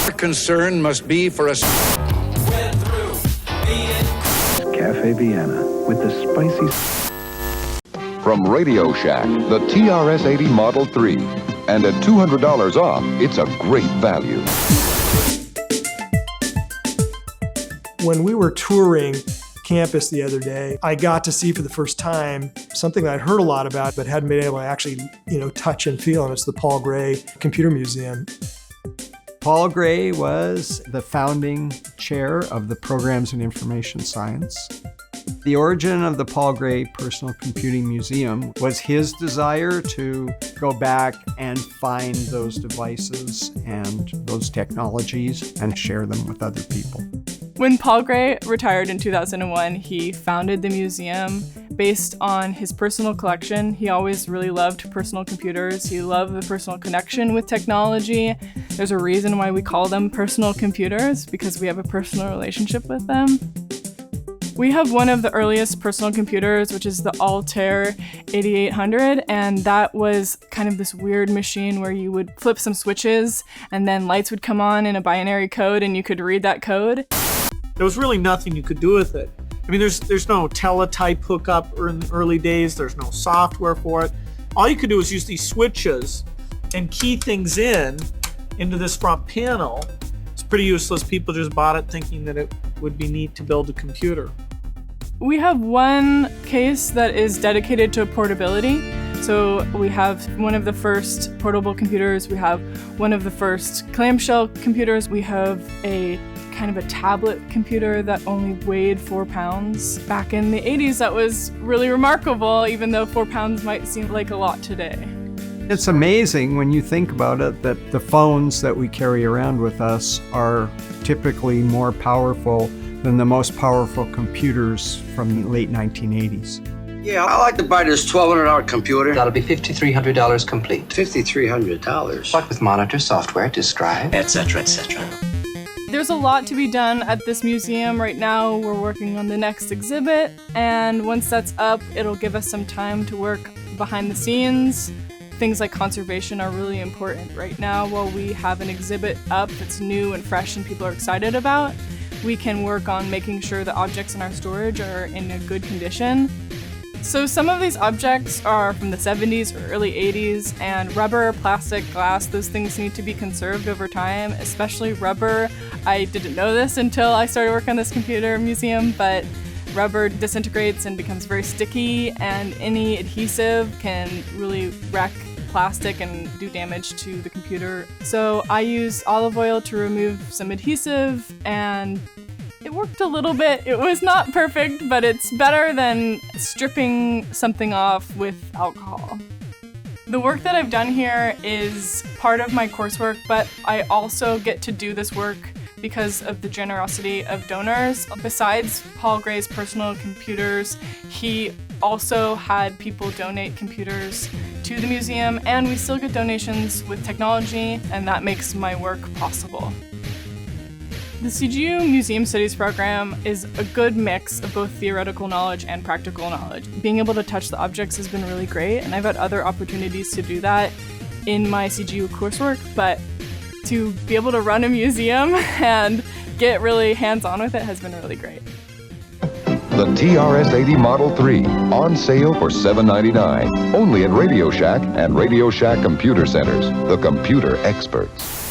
Our concern must be for us. Cafe Vienna with the spicy. From Radio Shack, the TRS-80 Model 3. And at $200 off, it's a great value. When we were touring campus the other day, I got to see for the first time something that I'd heard a lot about but hadn't been able to actually, touch and feel, and it's the Paul Gray Computer Museum. Paul Gray was the founding chair of the Programs in Information Science. The origin of the Paul Gray Personal Computing Museum was his desire to go back and find those devices and those technologies and share them with other people. When Paul Gray retired in 2001, he founded the museum based on his personal collection. He always really loved personal computers. He loved the personal connection with technology. There's a reason why we call them personal computers, because we have a personal relationship with them. We have one of the earliest personal computers, which is the Altair 8800, and that was kind of this weird machine where you would flip some switches and then lights would come on in a binary code and you could read that code. There was really nothing you could do with it. I mean, there's no teletype hookup in the early days. There's no software for it. All you could do is use these switches and key things into this front panel. It's pretty useless. People just bought it thinking that it would be neat to build a computer. We have one case that is dedicated to portability. So we have one of the first portable computers. We have one of the first clamshell computers. We have a kind of a tablet computer that only weighed 4 pounds. Back in the 80s, that was really remarkable, even though 4 pounds might seem like a lot today. It's amazing when you think about it that the phones that we carry around with us are typically more powerful than the most powerful computers from the late 1980s. Yeah, I'd like to buy this $1,200 computer. That'll be $5,300 complete. $5,300? What with monitor, software, disk drive, etc., etc. There's a lot to be done at this museum. Right now, we're working on the next exhibit, and once that's up, it'll give us some time to work behind the scenes. Things like conservation are really important right now. While we have an exhibit up that's new and fresh and people are excited about, we can work on making sure the objects in our storage are in a good condition. So some of these objects are from the 70s or early 80s, and rubber, plastic, glass, those things need to be conserved over time, especially rubber. I didn't know this until I started working on this computer museum, but rubber disintegrates and becomes very sticky, and any adhesive can really wreck plastic and do damage to the computer. So I used olive oil to remove some adhesive, and it worked a little bit. It was not perfect, but it's better than stripping something off with alcohol. The work that I've done here is part of my coursework, but I also get to do this work because of the generosity of donors. Besides Paul Gray's personal computers, he also had people donate computers to the museum, and we still get donations with technology, and that makes my work possible. The CGU Museum Studies program is a good mix of both theoretical knowledge and practical knowledge. Being able to touch the objects has been really great, and I've had other opportunities to do that in my CGU coursework, but to be able to run a museum and get really hands-on with it has been really great. The TRS-80 Model 3, on sale for $799, only at Radio Shack and Radio Shack Computer Centers, the computer experts.